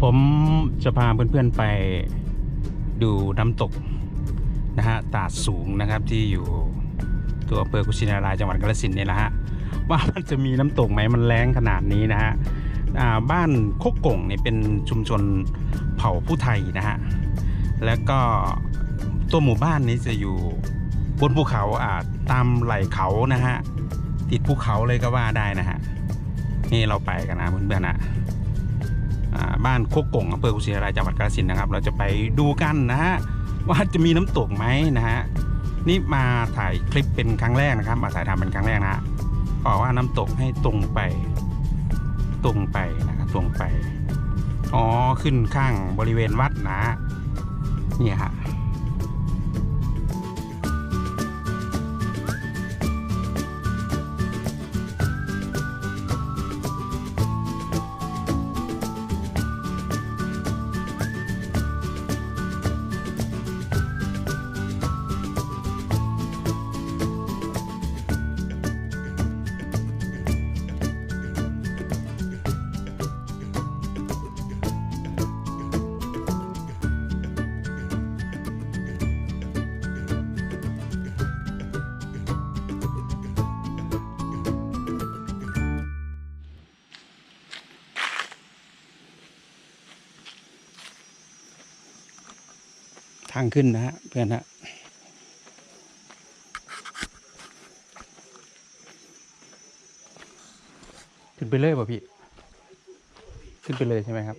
ผมจะพาเพื่อนๆไปดูน้ำตกนะฮะตาดสูงนะครับที่อยู่ตัวอำเภอกุชินารายจังหวัดกาฬสินธุ์เนี่ยนะฮะว่ามันจะมีน้ำตกไหมมันแรงขนาดนี้นะฮะบ้านโคกก่งเนี่ยเป็นชุมชนเผ่าผู้ไทยนะฮะแล้วก็ตัวหมู่บ้านนี้จะอยู่บนภูเขาตามไหล่เขานะฮะติดภูเขาเลยก็ว่าได้นะฮะนี่เราไปกันนะเพื่อนๆนะบ้านโคกก่งอำเภอกุชินารายจังหวัดกาฬสินธุ์นะครับเราจะไปดูกันนะฮะว่าจะมีน้ำตกไหมนะฮะนี่มาถ่ายคลิปเป็นครั้งแรกนะครับมาถ่ายทำเป็นครั้งแรกนะฮะบอกว่าน้ำตกให้ตรงไปนะครับตรงไปอ๋อขึ้นข้างบริเวณวัดนะนี่ฮะทางขึ้นนะฮะเพื่อนฮะขึ้นไปเลยป่ะพี่ขึ้นไปเลยใช่ไหมครับ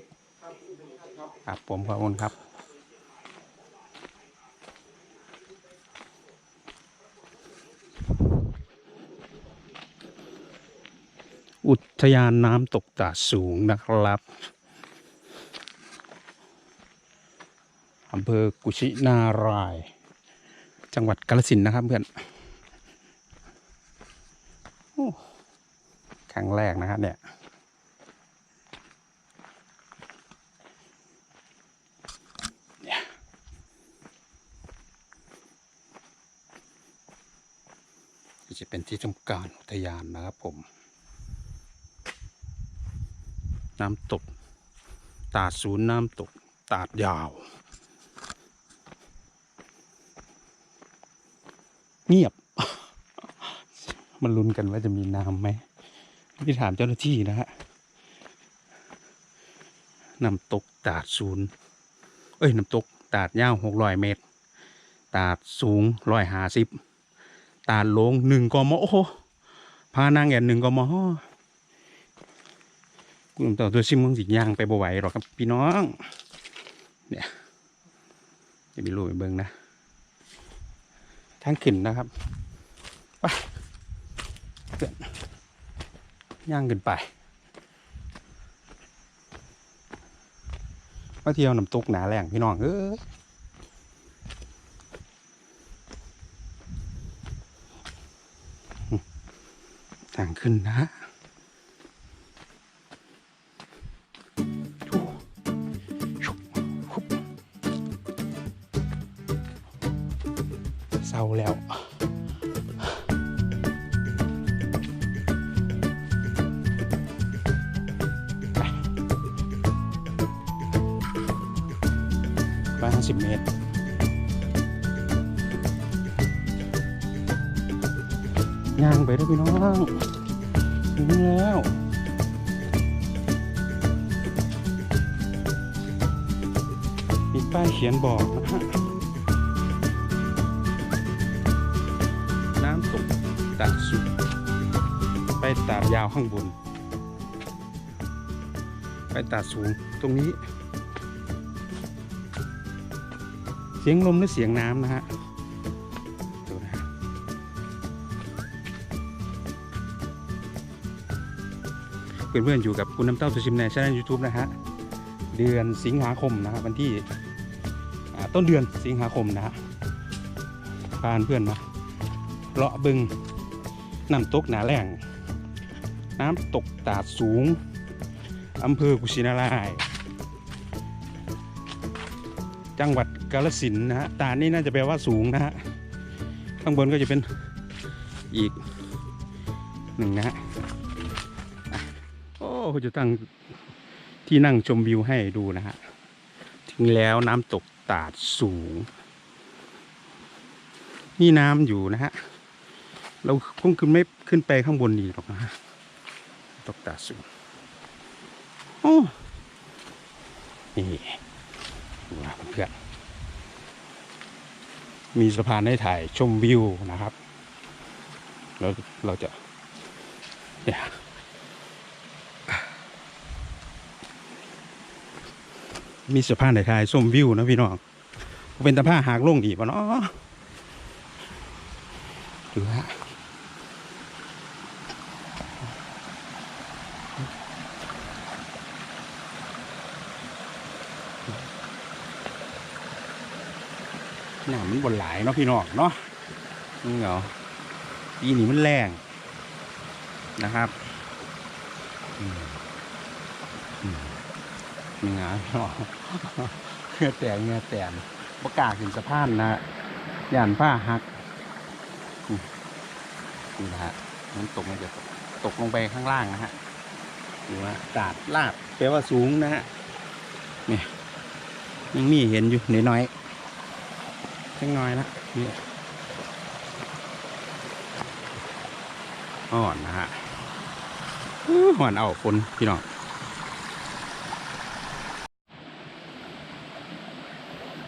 ครับผมขอบคุณครับอุทยานน้ำตกตาดสูงนะครับอำเภอกุชินารายจังหวัดกาฬสินธุ์นะครับเพื่อนครั้งแรกนะครับเนี่ยจะเป็นที่ทำการอุทยานนะครับผมน้ำตกตาดสูงน้ำตกตาดยาวเงียบ มันลุ้นกันว่าจะมีน้ำไหมพี่ถามเจ้าหน้าที่นะฮะน้ำตกตาดสูงน้ำตกตาดยาว600 เมตรตาดสูง150ตาดลง1 กม.โอ้โหพานางแอน1 กม.กลุ่มต่อตัวซิมมึงสิย่างไปบ่ไหวหรอกครับพี่น้องเนี่ยจะมีรูปไปเบิ่งนะทางขึ้นนะครับไปเพื่อนย่างขึ้นไปมาเที่ยวน้ำตกหนาแรงพี่น้องทางขึ้นนะเศร้าแล้ว150 เมตรย่างไปด้วยพี่น้องถึงแล้วมีป้ายเขียนบอกนะฮะน้ำตกตาดสูงไปตาดยาวข้างบนไปตาดสูงตรงนี้เสียงลมหรือเสียงน้ำนะฮะดูนะเพื่อนๆอยู่กับคุณน้ำเต้าสุชิมในช่อง YouTube นะฮะเดือนสิงหาคมนะครับวันที่ต้นเดือนสิงหาคมนะฮะพาเพื่อนมาเลาะบึงน้ำตกหนาแหล่งน้ำตกตาดสูงอำเภอกุชินารายจังหวัดกาฬสินธุ์นะฮะตานี่น่าจะแปลว่าสูงนะฮะข้างบนก็จะเป็นอีก1นะฮะโอ้จะตั้ง ที่นั่งชมวิวให้ดูนะฮะถึงแล้วน้ำตกตาดสูงนี่น้ำอยู่นะฮะเราคงขึ้นไม่ขึ้นไปข้างบนดีหรอกนะฮะตกตาดสูงโอ้นี่เพื่อนมีสะพานให้ถ่ายชมวิวนะครับแล้วเราจะเนี่ยมีสะพานให้ถ่ายชมวิวนะพี่น้องเป็นตะผ้าหากลงดีป่ะเนาะดูฮะน้ำมันบนหลายเนาะพี่น้องเนาะนี่เหรอปีนี้มันแรงนะครับมีงานพี่น้องเงื่อแตกประกาศขึ้นสะพานนะย่านผ้าหักนี่นะฮะมันตกมันจะตกลงไปข้างล่างนะฮะหรือว่าดาดลาดแปลว่าสูงนะฮะนี่ยังมีเห็นอยู่น้อยจังน้อยนะนี่อ่อนนะฮะอ่อนเอาคนพี่น้อง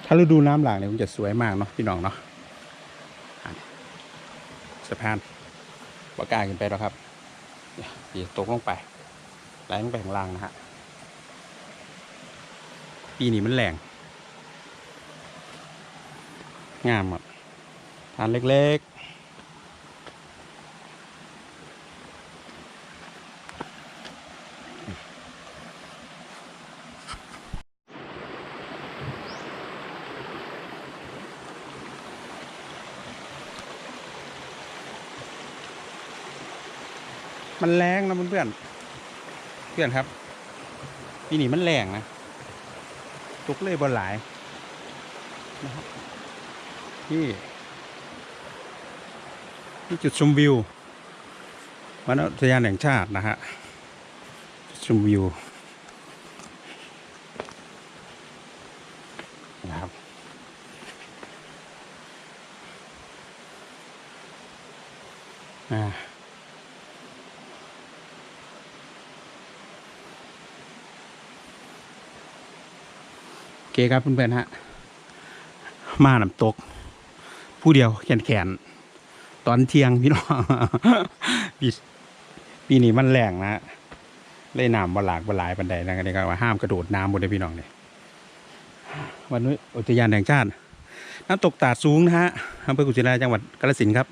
ถ้าฤดูน้ำหลากเนี่ยมันจะสวยมากเนาะพี่น้องเนาะสะพานปากกาขึ้นไปแล้วครับนี่ตกลงไปไหลลงไปข้างล่างนะฮะปีนี้มันแรงงามหมดทานเล็กๆมันแรงนะเพื่อนครับปีนี้มันแรงนะตกเลยบนหลายนะครับนี่จุดชมวิววรรณอุทยานแห่งชาตินะฮะชมวิวนะครับโอเคครับเพื่อนๆฮะมาน้ำตกผู้เดียวแขนตอนเที่ยงพี่น้อง ปีนี้มันแรงนะเล่นน้ำบหลากบหลายปันใดนะนี่ก็ว่าห้ามกระโดดน้ำบนได้พี่น้องเนี่ยวันนี้อุทยานแห่งชาติน้ำตกตาดสูงนะฮะอำเภอกุชินารายจังหวัดกาฬสินธุ์ครับ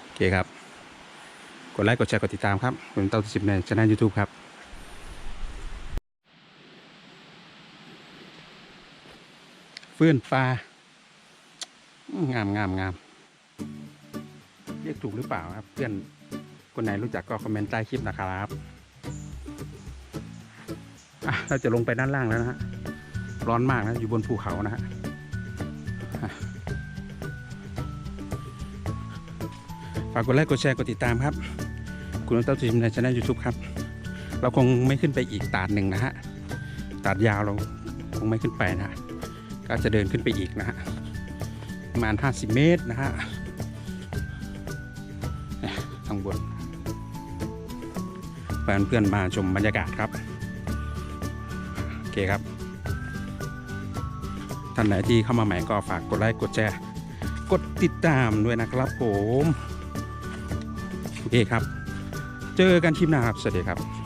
โอเคครับกดไลค์กดแชร์กดติดตามครับผมเต้าที่10ในช่อง YouTube ครับเฟื่อนปลางามเรียกถูกหรือเปล่าครับเพื่อนคนไหนรู้จักก็คอมเมนต์ใต้คลิปนะครับเราจะลงไปด้านล่างแล้วนะฮะร้อนมากนะอยู่บนภูเขานะฮะฝากกดไลค์กดแชร์กดติดตามครับคุณเต้าทีมในช่อง YouTube ครับเราคงไม่ขึ้นไปอีกตาดหนึ่งนะฮะตาดยาวเราคงไม่ขึ้นไปนะก็จะเดินขึ้นไปอีกนะฮะประมาณ50 เมตรนะฮะข้างบนเพื่อนมาชมบรรยากาศครับโอเคครับท่านไหนที่เข้ามาใหม่ก็ฝากกดไลค์กดแชร์กดติดตามด้วยนะครับผมโอเคครับเจอกันคลิปหน้าครับสวัสดีครับ